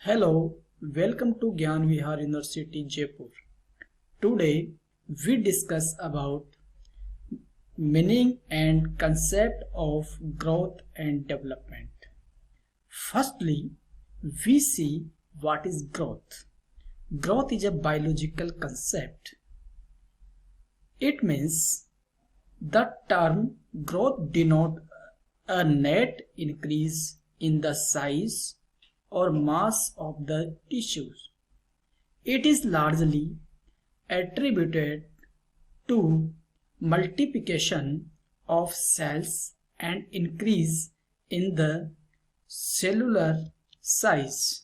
Hello, welcome to Gyan Vihar University Jaipur. Today we discuss about meaning and concept of growth and development. Firstly, we see what is growth. Growth is a biological concept. It means the term growth denotes a net increase in the size or mass of the tissues. It is largely attributed to multiplication of cells and increase in the cellular size.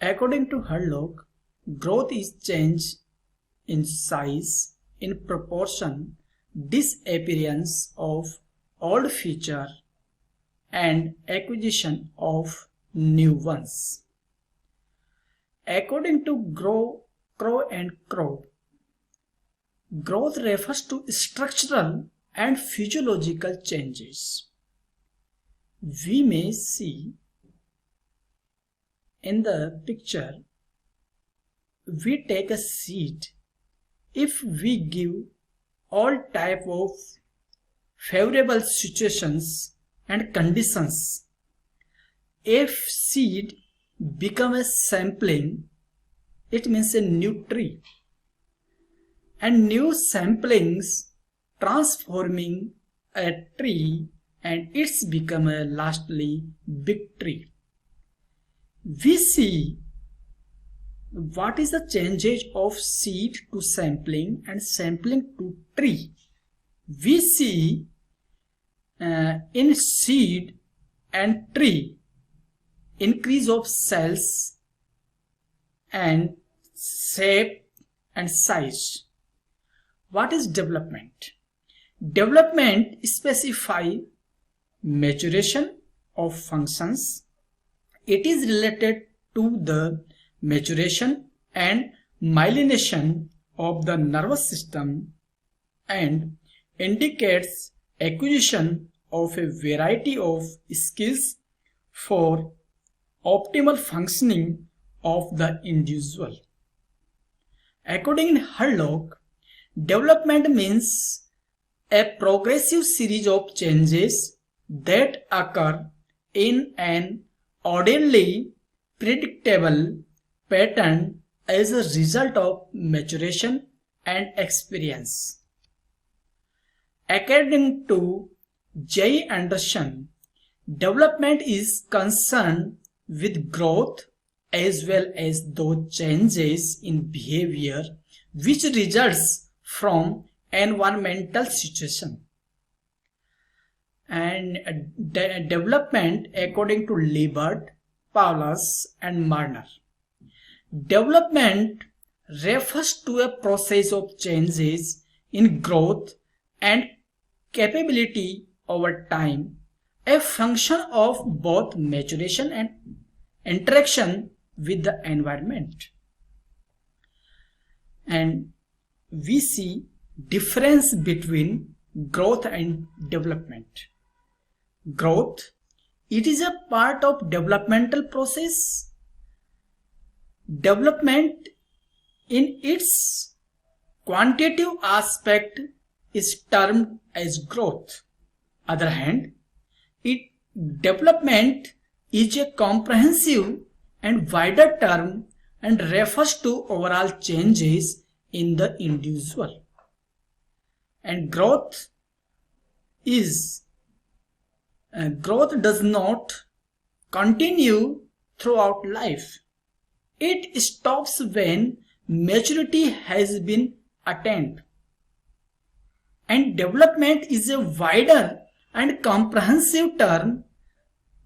According to Hurlock, growth is change in size in proportion disappearance of old feature and acquisition of new ones. According to Crow and Crow, growth refers to structural and physiological changes. We may see in the picture, we take a seed. If we give all type of favorable situations and conditions, if seed become a sapling, it means a new tree, and new saplings transforming a tree, and it's become a lastly big tree. We see what is the changes of seed to sapling and sapling to tree. We see in seed and tree increase of cells and shape and size. What is development? Development specifies maturation of functions. It is related to the maturation and myelination of the nervous system and indicates acquisition of a variety of skills for optimal functioning of the individual. According to Hurlock, development means a progressive series of changes that occur in an orderly, predictable pattern as a result of maturation and experience. According to J. Anderson, development is concerned with growth as well as those changes in behavior which results from environmental situation. And development, according to Liebert, Paulus and Marner, development refers to a process of changes in growth and capability over time, a function of both maturation and interaction with the environment. And we see difference between growth and development. Growth, it is a part of developmental process. Development in its quantitative aspect is termed as growth. Other hand, development is a comprehensive and wider term and refers to overall changes in the individual. And growth does not continue throughout life. It stops when maturity has been attained. And development is a wider and comprehensive term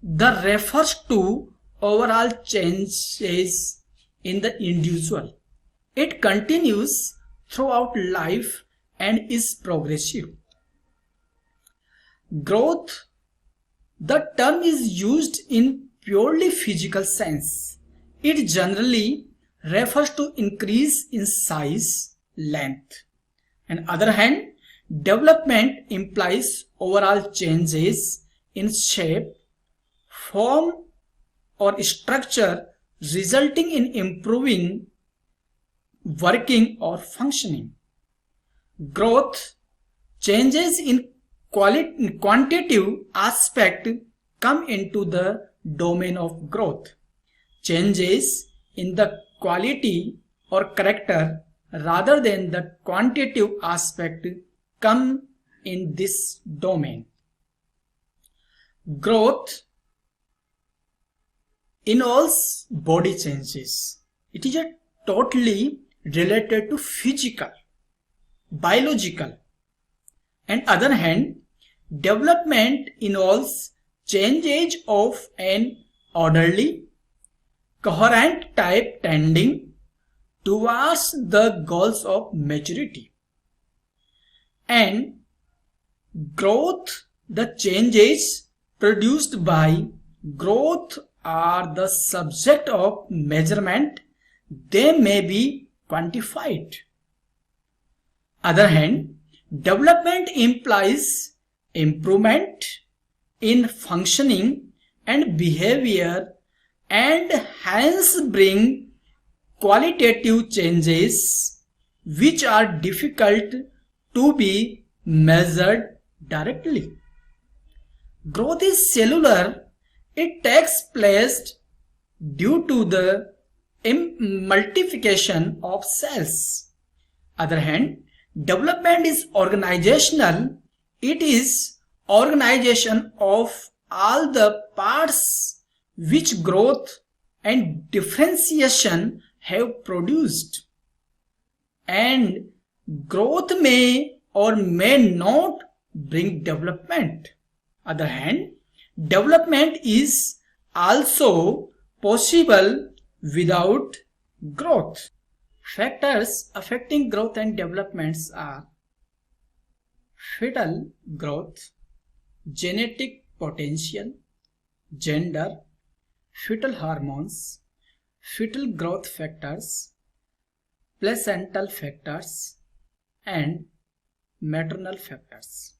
that refers to overall changes in the individual. It continues throughout life and is progressive. Growth, the term is used in purely physical sense. It generally refers to increase in size, length. On the other hand, development implies overall changes in shape, form or structure resulting in improving working or functioning. Growth changes in quantitative aspect come into the domain of growth. Changes in the quality or character rather than the quantitative aspect come in this domain. Growth involves body changes. It is totally related to physical, biological. On the other hand, development involves changes of an orderly, coherent type tending towards the goals of maturity. And growth, the changes produced by growth are the subject of measurement. They may be quantified. Other hand, development implies improvement in functioning and behavior and hence bring qualitative changes which are difficult to be measured directly. Growth is cellular. It takes place due to the multiplication of cells. Other hand, development is organizational. It is organization of all the parts which growth and differentiation have produced. And growth may or may not bring development. Other hand, development is also possible without growth. Factors affecting growth and developments are fetal growth, genetic potential, gender, fetal hormones, fetal growth factors, placental factors, and maternal factors.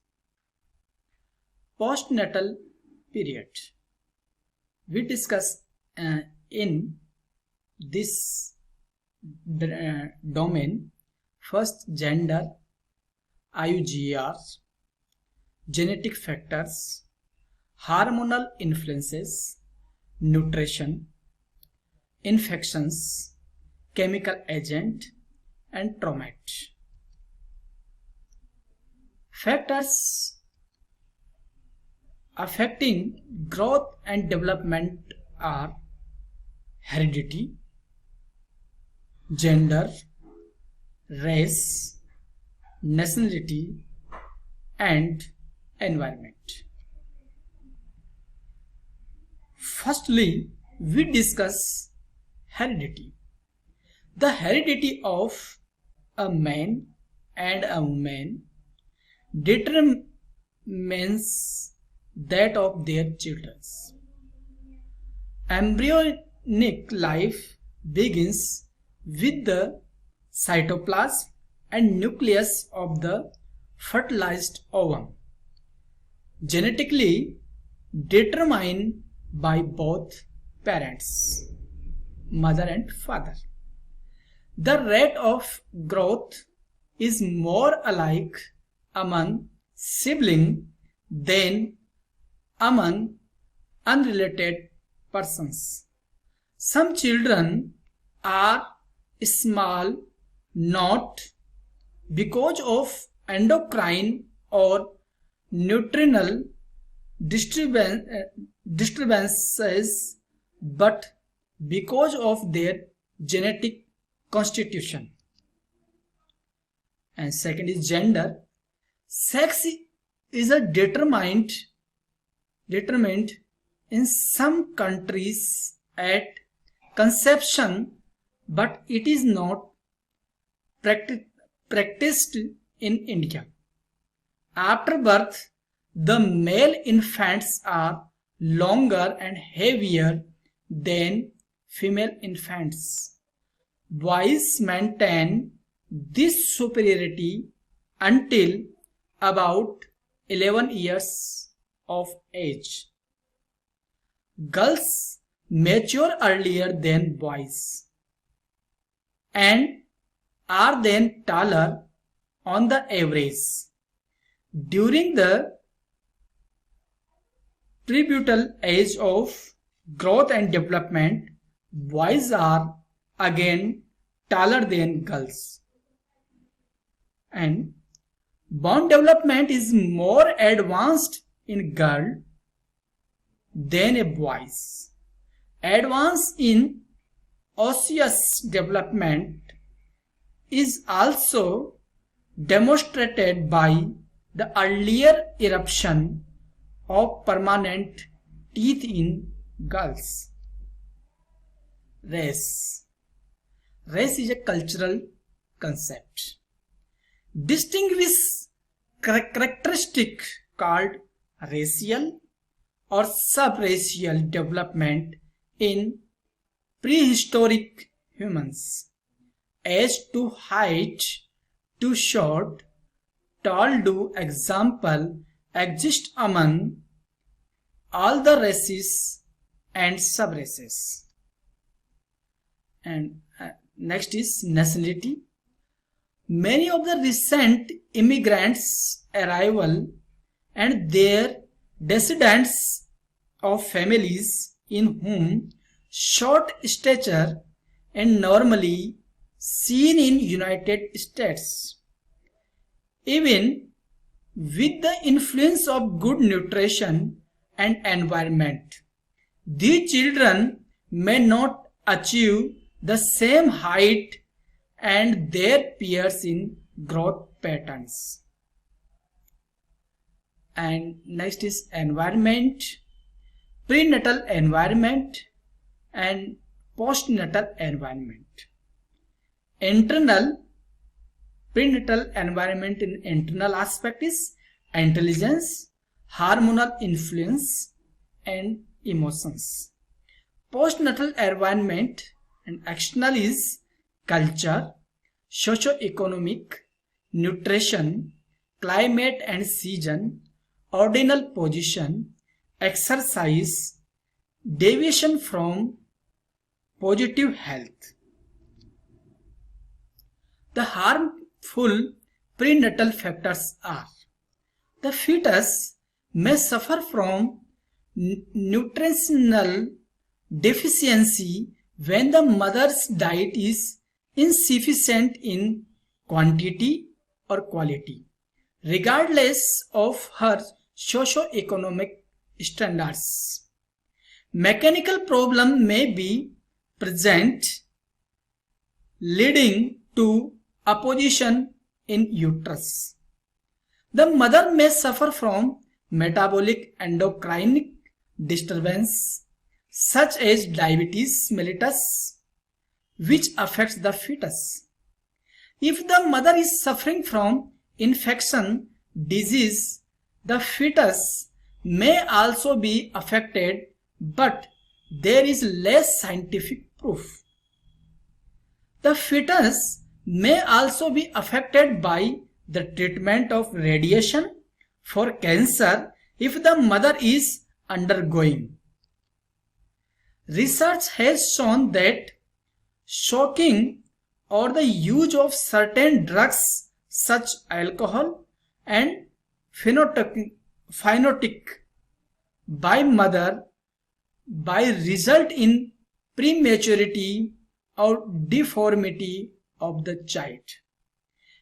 Postnatal period. We discuss in this domain first gender, IUGR, genetic factors, hormonal influences, nutrition, infections, chemical agent, and trauma. Factors affecting growth and development are heredity, gender, race, nationality, and environment. Firstly, we discuss heredity. The heredity of a man and a woman determines that of their children. Embryonic life begins with the cytoplasm and nucleus of the fertilized ovum, genetically determined by both parents, mother and father. The rate of growth is more alike among siblings than among unrelated persons. Some children are small not because of endocrine or nutritional disturbances but because of their genetic constitution. And second is gender. Sex is a determined in some countries at conception, but it is not practiced in India. After birth, the male infants are longer and heavier than female infants. Boys maintain this superiority until about 11 years of age. girls mature earlier than boys and are then taller on the average. During the prepubertal age of growth and development, boys are again taller than girls. And bone development is more advanced in girl than a boys. Advance in osseous development is also demonstrated by the earlier eruption of permanent teeth in girls. Race. Race is a cultural concept. Distinguish characteristic called racial or subracial development in prehistoric humans. Age to height, to short, tall do example exist among all the races and subraces. And next is nationality. Many of the recent immigrants' arrival and their descendants of families in whom short stature and normally seen in United States. Even with the influence of good nutrition and environment, these children may not achieve the same height and their peers in growth patterns. And next is environment, prenatal environment and postnatal environment. Internal prenatal environment in internal aspect is intelligence, hormonal influence and emotions. Postnatal environment and external is culture, socio-economic, nutrition, climate and season, ordinal position, exercise, deviation from positive health. The harmful prenatal factors are: the fetus may suffer from nutritional deficiency when the mother's diet is insufficient in quantity or quality, regardless of her socio-economic standards. Mechanical problem may be present, leading to opposition in uterus. The mother may suffer from metabolic endocrine disturbance such as diabetes mellitus, which affects the fetus. If the mother is suffering from infection disease, the fetus may also be affected, but there is less scientific proof. The fetus may also be affected by the treatment of radiation for cancer if the mother is undergoing. Research has shown that smoking or the use of certain drugs such alcohol and phenotic by mother by result in prematurity or deformity of the child.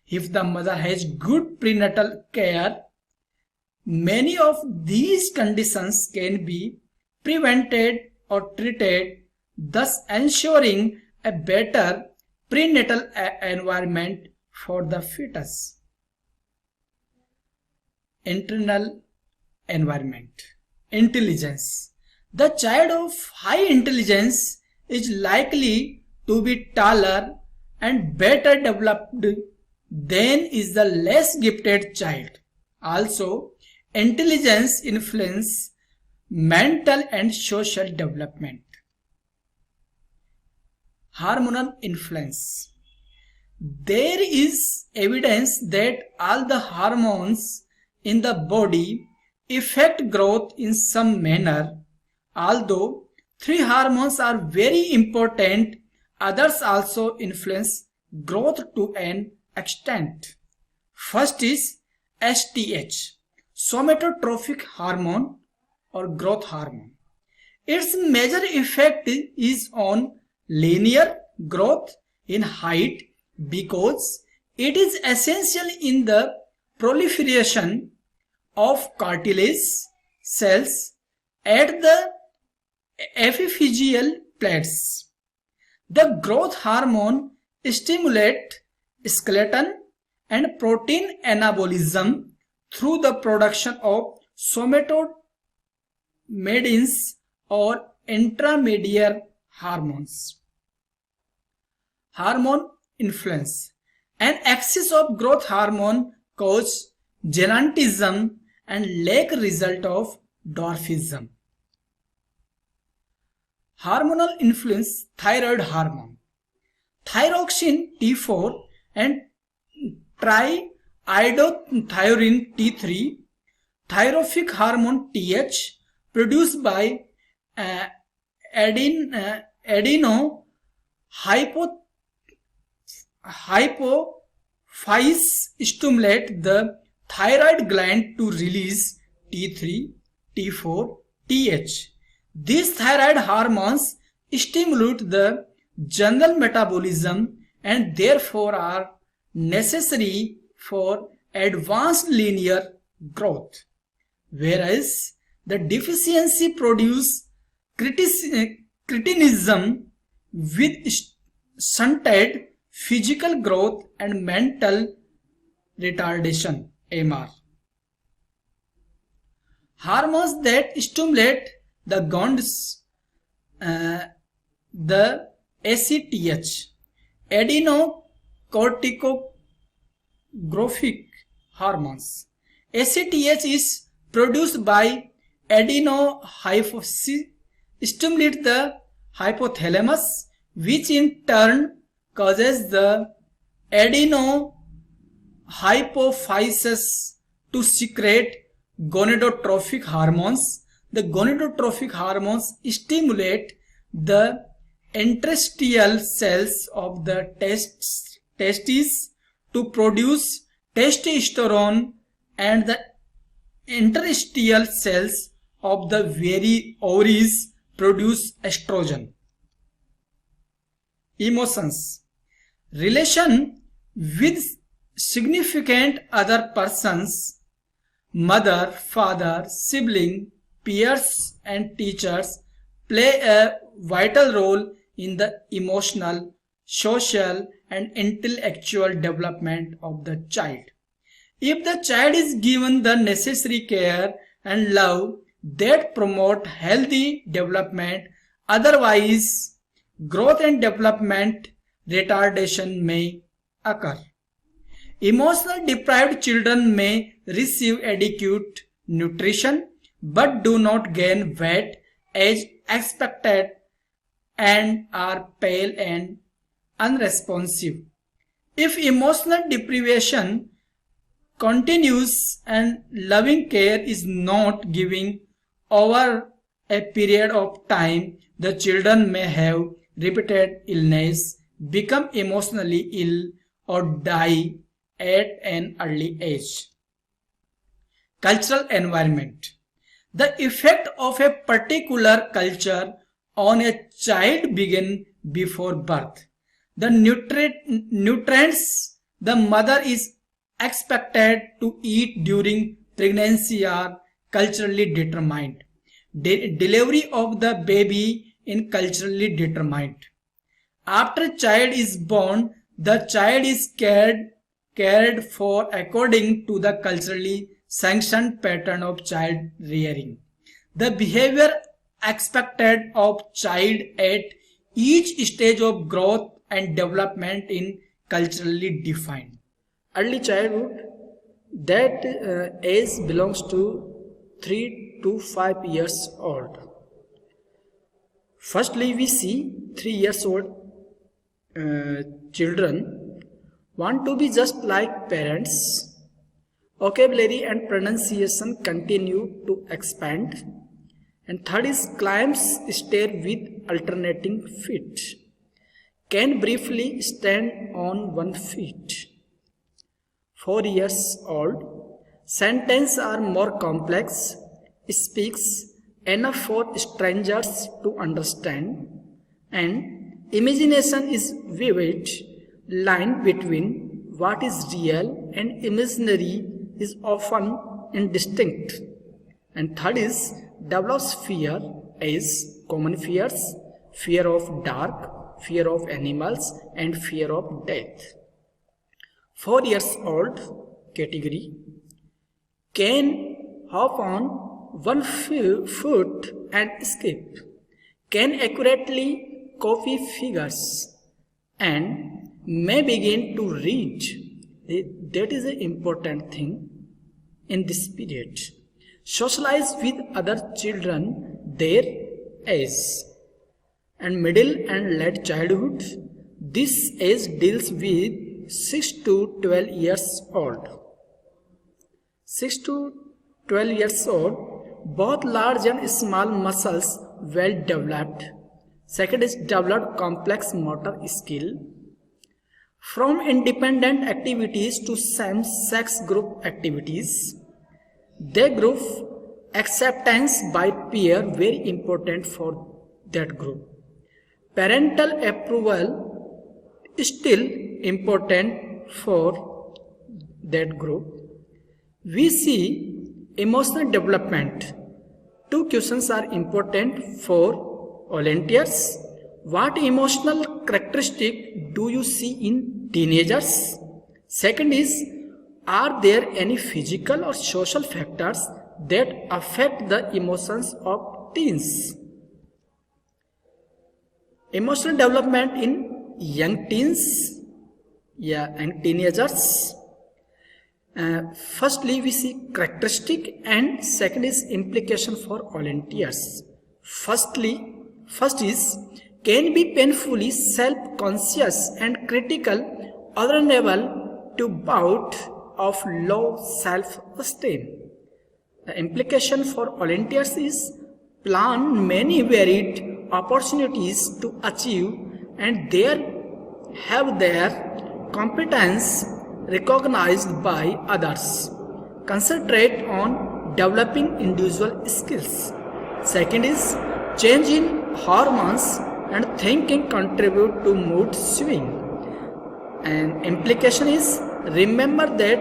If the mother has good prenatal care, many of these conditions can be prevented or treated, thus ensuring a better prenatal environment for the fetus. Internal environment. Intelligence. The child of high intelligence is likely to be taller and better developed than is the less gifted child. Also, intelligence influences mental and social development. Hormonal influence. There is evidence that all the hormones in the body affect growth in some manner. Although three hormones are very important, others also influence growth to an extent. First is STH, somatotrophic hormone or growth hormone. Its major effect is on linear growth in height because it is essential in the proliferation of cartilage cells at the epiphyseal plates. The growth hormone stimulates skeleton and protein anabolism through the production of somatotropins or intramedia hormones. Hormone influence. An excess of growth hormone causes gigantism and lack result of dwarfism. Hormonal influence. Thyroid hormone. Thyroxine T4 and triiodothyronine T3, thyroid hormone TH, produced by hypophyse, stimulate the thyroid gland to release T3, T4, TH. These thyroid hormones stimulate the general metabolism and therefore are necessary for advanced linear growth, whereas the deficiency produces cretinism with stunted physical growth and mental retardation, MR. Hormones that stimulate the glands, the ACTH, adenocorticotrophic hormones. ACTH is produced by adenohypophyse, stimulate the hypothalamus, which in turn causes the adenohypophysis to secrete gonadotrophic hormones. The gonadotrophic hormones stimulate the interstitial cells of the testes to produce testosterone, and the interstitial cells of the ovaries produce estrogen. Emotions. Relation with significant other persons, mother, father, sibling, peers and teachers play a vital role in the emotional, social and intellectual development of the child. If the child is given the necessary care and love that promote healthy development, otherwise growth and development retardation may occur. Emotional deprived children may receive adequate nutrition but do not gain weight as expected and are pale and unresponsive. If emotional deprivation continues and loving care is not given over a period of time, the children may have repeated illness, become emotionally ill, or die at an early age. Cultural environment. The effect of a particular culture on a child begin before birth. The nutrients the mother is expected to eat during pregnancy are culturally determined. Delivery of the baby is culturally determined. After child is born, the child is cared for according to the culturally sanctioned pattern of child rearing. The behavior expected of child at each stage of growth and development is culturally defined. Early childhood, that age belongs to 3 to 5 years old. Firstly, we see 3 years old children want to be just like parents. Vocabulary and pronunciation continue to expand, And third is climbs stair with alternating feet. Can briefly stand on one feet. 4 years old. Sentences are more complex. Speaks enough for strangers to understand. And imagination is vivid. Line between what is real and imaginary is often indistinct. And third is develops fear as common fears, fear of dark, fear of animals, and fear of death. 4 years old category can hop on one foot and skip, can accurately copy figures, and may begin to read. That is an important thing in this period. Socialize with other children their age. And middle and late childhood, this age deals with 6 to 12 years old. 6 to 12 years old, both large and small muscles well developed. Second is developed complex motor skill. From independent activities to same-sex group activities, they group acceptance by peer, very important for that group. Parental approval is still important for that group. We see emotional development. 2 questions are important for volunteers. What emotional characteristic do you see in teenagers? Second is, are there any physical or social factors that affect the emotions of teens? Emotional development in young teens and teenagers. Firstly, we see characteristic, and second is implication for volunteers. First is can be painfully self-conscious and critical, vulnerable to bout of low self-esteem. The implication for volunteers is plan many varied opportunities to achieve and have their competence recognized by others. Concentrate on developing individual skills. Second is change in hormones and thinking contribute to mood swing. And implication is remember that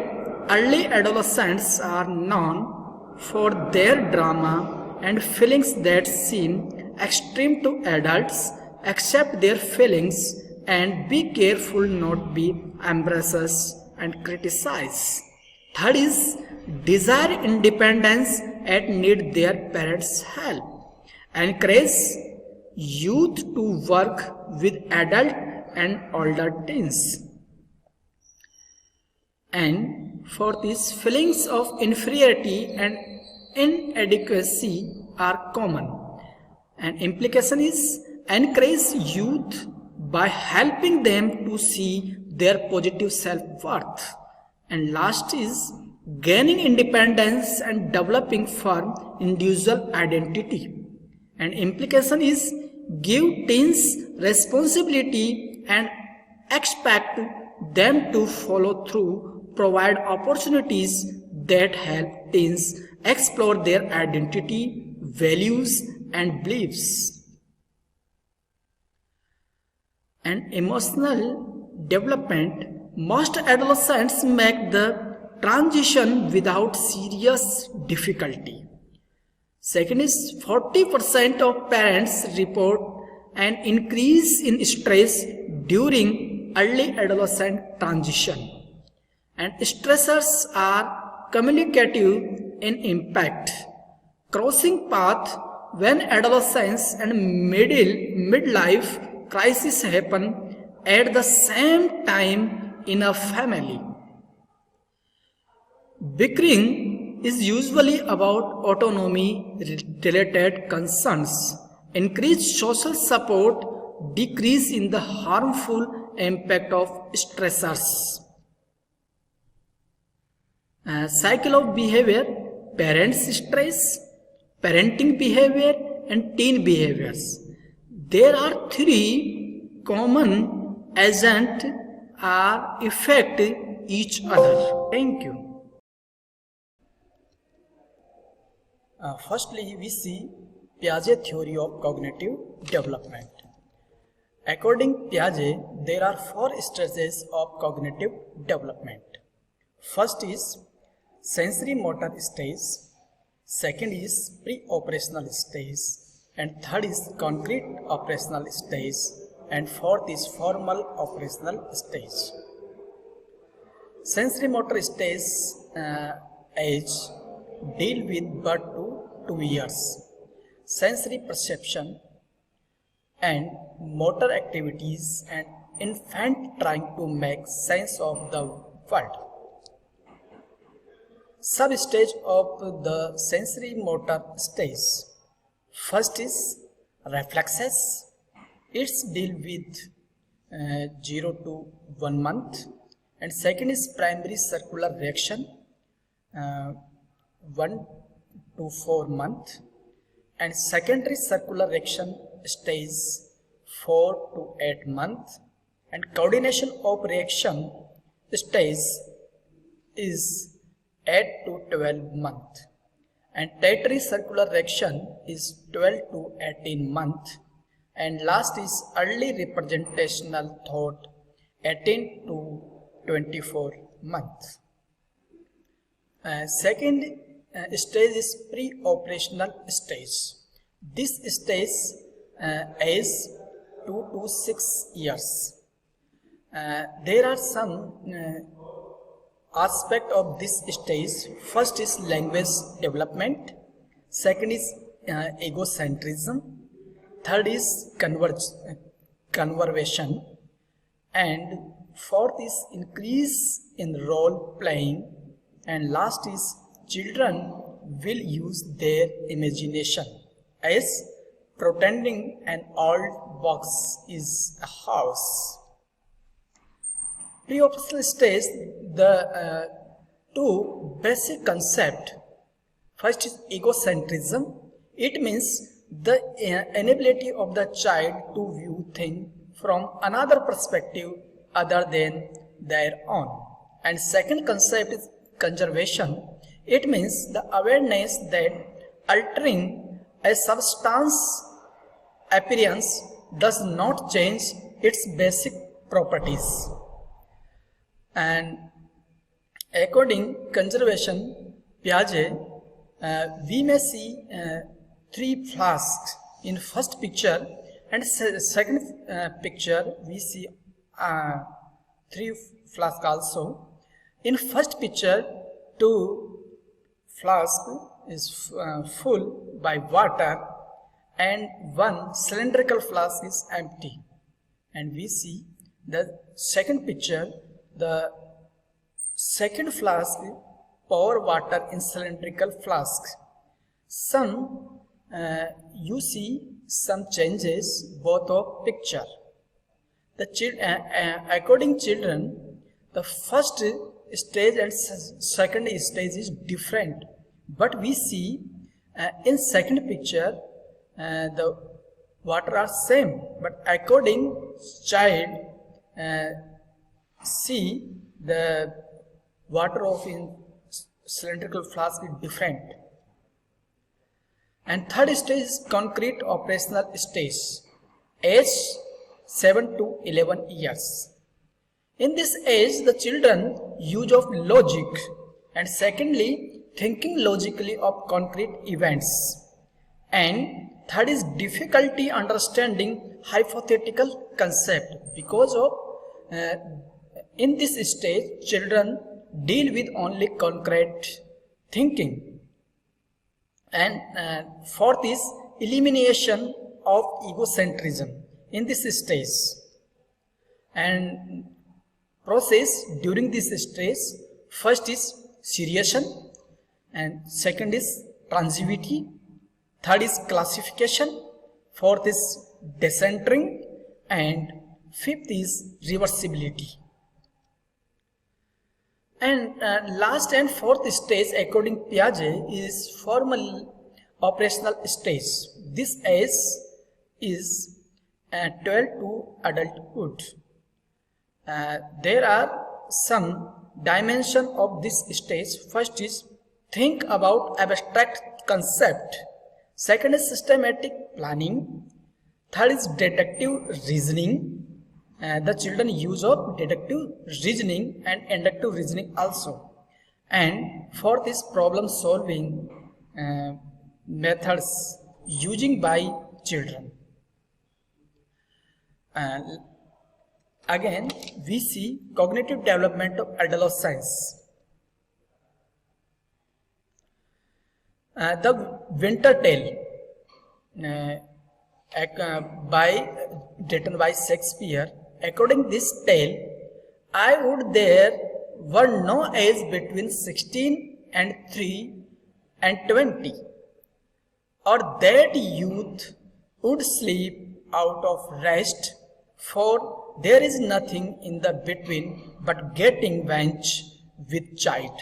early adolescents are known for their drama and feelings that seem extreme to adults. Accept their feelings and be careful not be embarrassed and criticize. Third is desire independence and need their parents' help. Encourage youth to work with adult and older teens. And fourth is feelings of inferiority and inadequacy are common. And implication is encourage youth by helping them to see their positive self-worth. And last is gaining independence and developing firm individual identity. And implication is give teens responsibility and expect them to follow through, provide opportunities that help teens explore their identity, values, and beliefs. And emotional development, most adolescents make the transition without serious difficulty. Second is 40% of parents report an increase in stress during early adolescent transition. And stressors are communicative in impact. Crossing path when adolescence and midlife crisis happen at the same time in a family. Bickering is usually about autonomy-related concerns. Increased social support, decrease in the harmful impact of stressors. Cycle of behavior, parents stress, parenting behavior and teen behaviors. There are three common agents are affect each other. Thank you. Firstly, we see Piaget theory of cognitive development. According Piaget, there are 4 stages of cognitive development. First is sensory motor stage, second is pre-operational stage, and third is concrete operational stage, and fourth is formal operational stage. Sensory motor stage age deal with birth to 2 years. Sensory perception and motor activities and infant trying to make sense of the world. Sub-stage of the sensory motor stage. First is reflexes. It's deal with 0 to 1 month, and second is primary circular reaction 1 to 4 month, and secondary circular reaction stage 4 to 8 month, and coordination of reaction stage is 8 to 12 month, and tertiary circular reaction is 12 to 18 month, and last is early representational thought 18 to 24 months. Second stage is pre-operational stage. This stage is 2 to 6 years. There are some aspect of this stage. First is language development, second is egocentrism, third is conversation, and fourth is increase in role playing, and last is children will use their imagination as pretending an old box is a house. Pre-operational stage, the two basic concepts. First is egocentrism. It means the inability of the child to view things from another perspective other than their own. And second concept is conservation. It means the awareness that altering a substance appearance does not change its basic properties. And according conservation Piaget, we may see 3 flasks in first picture, and second picture we see 3 flasks also. In first picture, 2 flasks is full by water and 1 cylindrical flask is empty. And we see the second picture, the second flask pour water in cylindrical flask. You see some changes both of picture. According children, the first stage and second stage is different, but we see in second picture the water are same, but according child see the water of in cylindrical flask is different. And third stage is concrete operational stage, age 7 to 11 years. In this age, the children use of logic, and secondly, thinking logically of concrete events. And third is difficulty understanding hypothetical concept, because of in this stage, children deal with only concrete thinking. And fourth is elimination of egocentrism in this stage. And process during this stage, first is seriation, and second is transitivity, third is classification, fourth is decentering, and fifth is reversibility. And last and fourth stage according Piaget is formal operational stage. This age is 12 to adulthood. There are some dimensions of this stage. First is think about abstract concept. Second is systematic planning. Third is deductive reasoning. The children use of deductive reasoning and inductive reasoning also. And fourth is problem solving methods using by children. Again, we see cognitive development of adolescence. The Winter Tale, written by Shakespeare. According to this tale, I would there were no age between 16 and 3 and 20, or that youth would sleep out of rest, for there is nothing in the between but getting wench with child,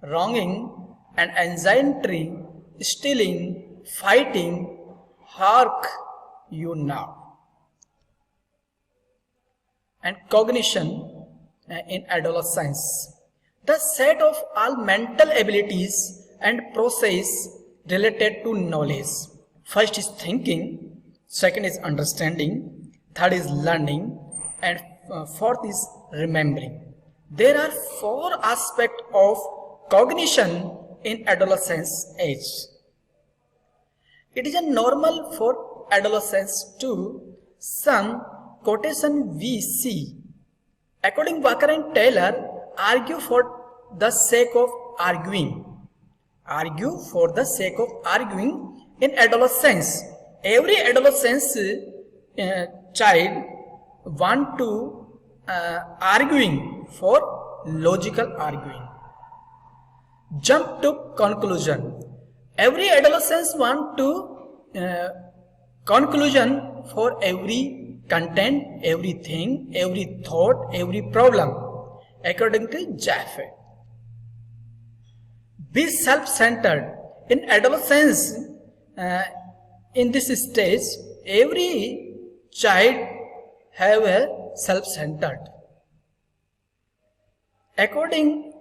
wronging and anxiety, stealing, fighting, hark you now. And cognition in adolescence, the set of all mental abilities and process related to knowledge. First is thinking, second is understanding, third is learning, and fourth is remembering. There are four aspects of cognition in adolescence age. It is a normal for adolescents to some quotation we see. According Walker and Taylor, argue for the sake of arguing. Argue for the sake of arguing in adolescence. Every adolescence child want to arguing for logical arguing. Jump to conclusion. Every adolescent want to conclusion for every content, everything, every thought, every problem, according to Jaffe. Be self-centered. In adolescence, in this stage, every child have a self-centered. According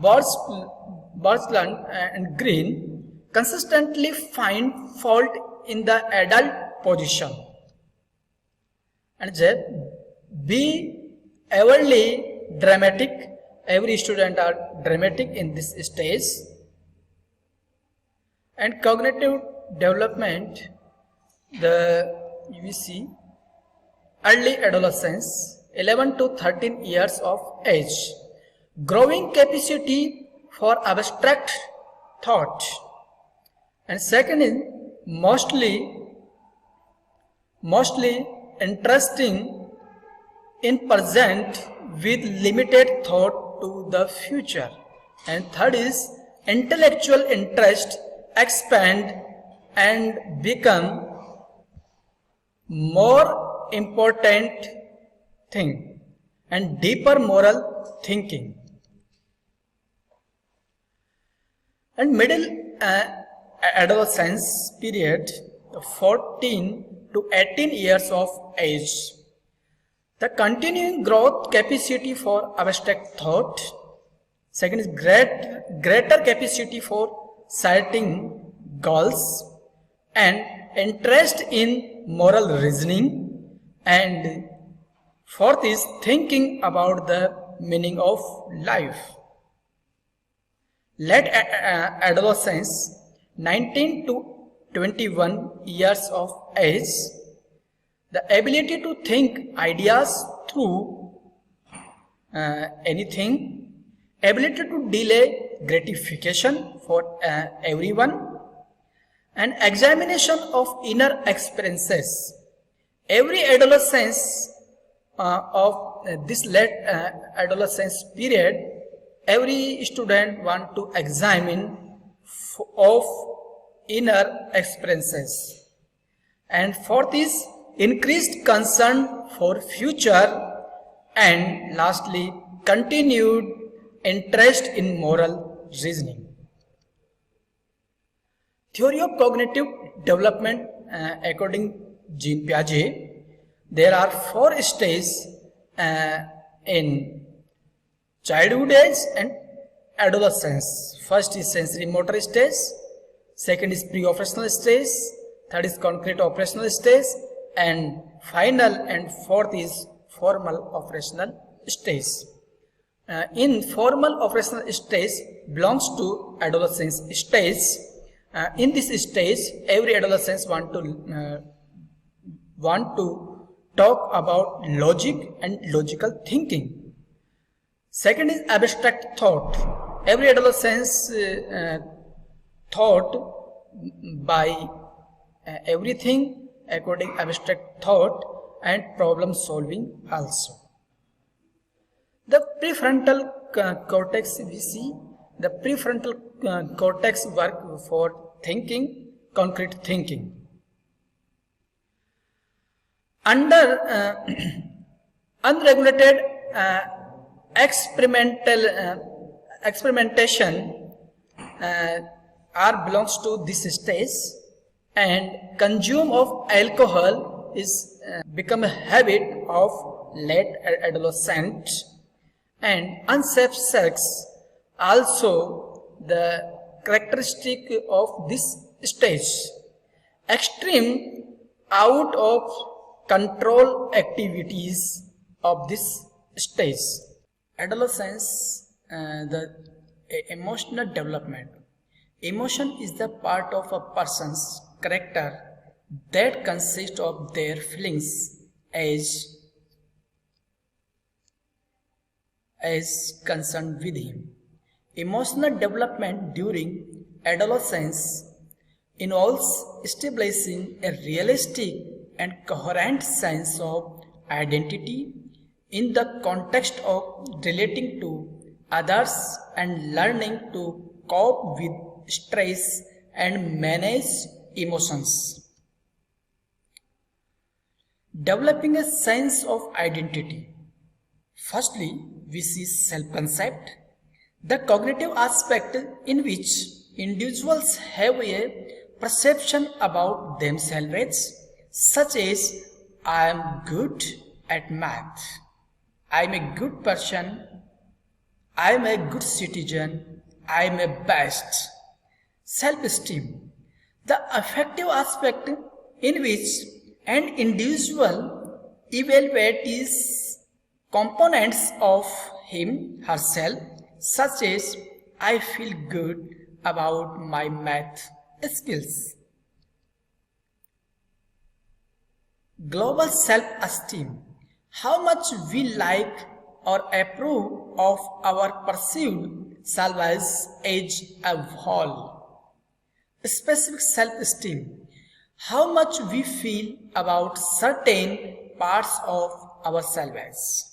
Birchland and Green, consistently find fault in the adult position. And be overly dramatic. Every student are dramatic in this stage. And cognitive development, we see early adolescence, 11 to 13 years of age, growing capacity for abstract thought. And second is mostly interesting in present with limited thought to the future. And third is intellectual interest expand and become more important thing and deeper moral thinking. And middle adolescence period, 14 to 18 years of age, the continuing growth capacity for abstract thought. Second is greater capacity for setting goals and interest in moral reasoning. And fourth is thinking about the meaning of life. Late adolescence, 19 to 21 years of age, the ability to think ideas through anything, ability to delay gratification for everyone, and examination of inner experiences. Every adolescence of this late adolescence period, every student want to examine of inner experiences. And fourth is increased concern for future, and lastly continued interest in moral reasoning. Theory of cognitive development, according Jean Piaget, there are 4 stages in childhood age and adolescence. First is sensory motor stage, second is pre-operational stage, third is concrete operational stage, and final and fourth is formal operational stage. In formal operational stage belongs to adolescence stage. In this stage, every adolescent want to talk about logic and logical thinking. Second is abstract thought. Every adolescent thought by everything according abstract thought and problem solving also. The prefrontal cortex, we see the prefrontal cortex work for thinking, concrete thinking. Under unregulated experimentation belongs to this stage, and consume of alcohol is become a habit of late adolescent, and unsafe sex also the characteristic of this stage. Extreme out of control activities of this stage. Adolescence, the emotional development. Emotion is the part of a person's character that consists of their feelings as concerned with him. Emotional development during adolescence involves establishing a realistic and coherent sense of identity in the context of relating to others and learning to cope with stress and manage emotions. Developing a sense of identity. Firstly, we see self-concept, the cognitive aspect in which individuals have a perception about themselves, such as I am good at math, I am a good person, I am a good citizen, I am a best. Self-esteem, the affective aspect in which an individual evaluates components of him, herself, such as I feel good about my math skills. Global self-esteem, how much we like or approve of our perceived selves as a whole. Specific self-esteem, how much we feel about certain parts of ourselves.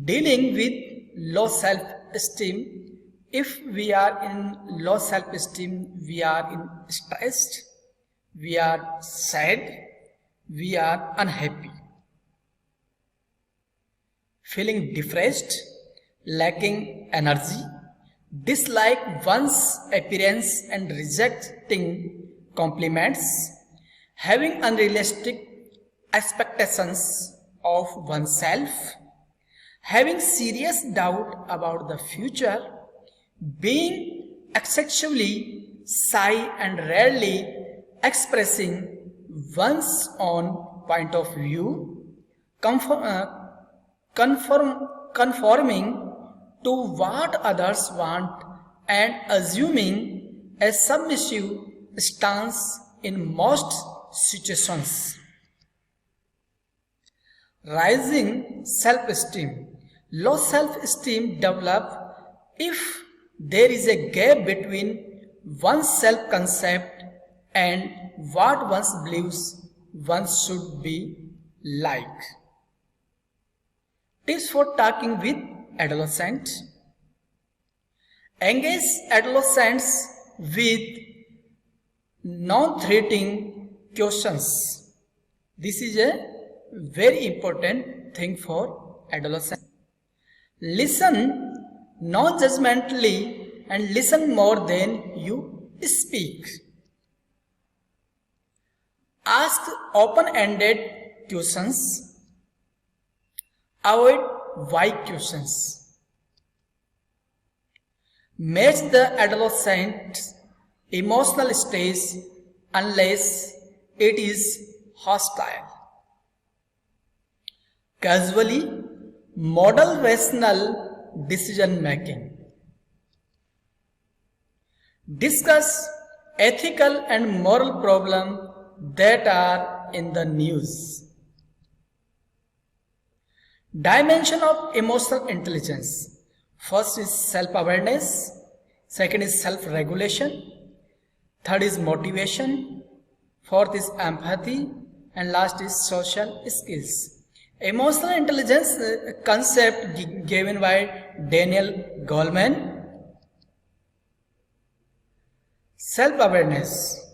Dealing with low self-esteem, if we are in low self-esteem, we are stressed, we are sad, we are unhappy. Feeling depressed, lacking energy, dislike one's appearance and rejecting compliments, having unrealistic expectations of oneself, having serious doubt about the future, being excessively shy and rarely expressing one's own point of view, conforming to what others want and assuming a submissive stance in most situations. Rising self-esteem. Low self-esteem develops if there is a gap between one's self-concept and what one believes one should be like. Tips for talking with adolescents. Engage adolescents with non-threatening questions. This is a very important thing for adolescents. Listen non-judgmentally and listen more than you speak. Ask open-ended questions. Avoid vague questions. Match the adolescent's emotional stage unless it is hostile. Casually model rational decision making. Discuss ethical and moral problems that are in the news. Dimension of emotional intelligence. First is self-awareness, second is self-regulation, third is motivation, fourth is empathy, and last is social skills. Emotional intelligence concept given by Daniel Goleman. Self-awareness,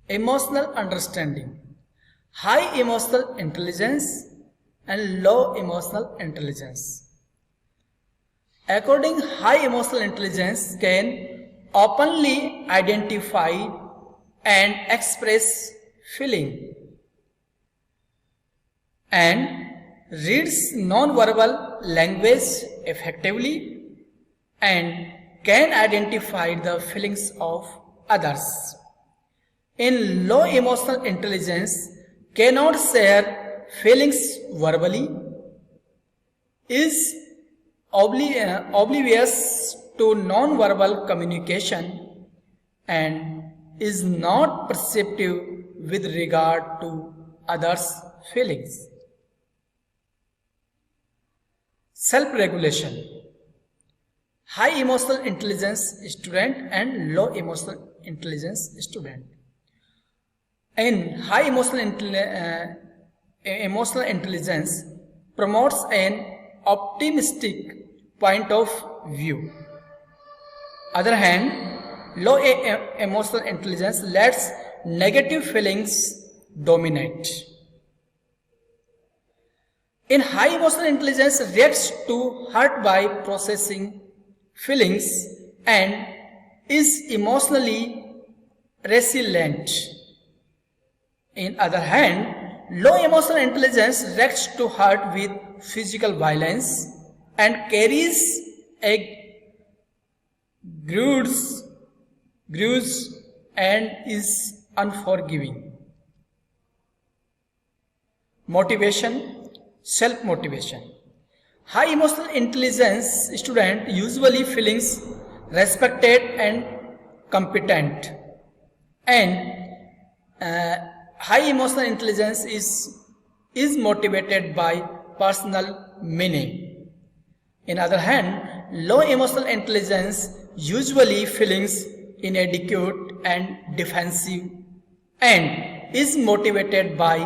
emotional understanding, high emotional intelligence and low emotional intelligence. According, high emotional intelligence can openly identify and express feeling and reads non-verbal language effectively and can identify the feelings of others. In low emotional intelligence, cannot share feelings verbally, is oblivious to non-verbal communication, and is not perceptive with regard to others' feelings. Self-regulation. High emotional intelligence student and low emotional intelligence student. In high emotional intelligence promotes an optimistic point of view. Other hand, low emotional intelligence lets negative feelings dominate. In high emotional intelligence reacts to hurt by processing feelings and is emotionally resilient. In other hand, low emotional intelligence reacts to hurt with physical violence and carries a grudge and is unforgiving. Motivation, self-motivation. High emotional intelligence student usually feelings respected and competent, and high emotional intelligence is motivated by personal meaning. In other hand, low emotional intelligence usually feelings inadequate and defensive and is motivated by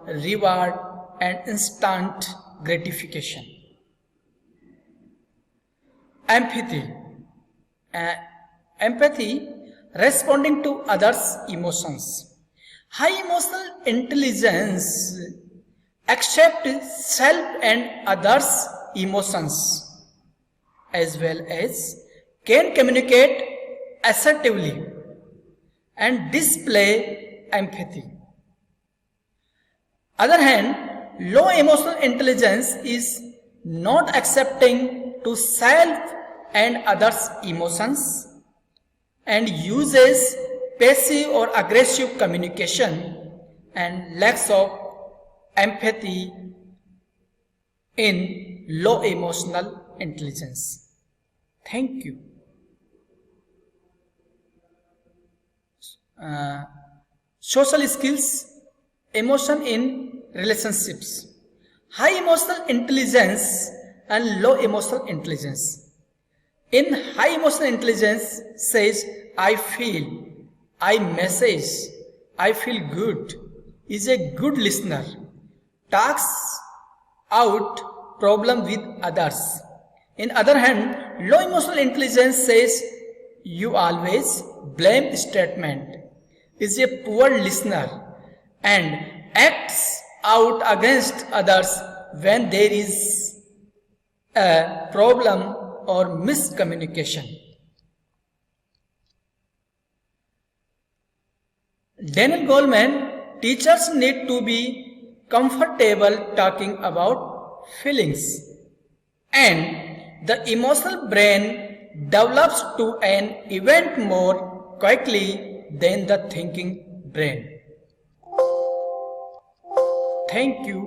reward and instant gratification. Empathy. Empathy, responding to others' emotions. High emotional intelligence accepts self and others' emotions as well as can communicate assertively and display empathy. Other hand, low emotional intelligence is not accepting to self and others' emotions and uses passive or aggressive communication and lacks of empathy in low emotional intelligence. Thank you. Social skills, emotion in relationships. High emotional intelligence and low emotional intelligence. In high emotional intelligence says, I feel, I message, I feel good, is a good listener, talks out problem with others. In other hand, low emotional intelligence says, you always blame statement, is a poor listener and acts out against others when there is a problem or miscommunication. Daniel Goleman, teachers need to be comfortable talking about feelings, and the emotional brain develops to an event more quickly than the thinking brain. Thank you.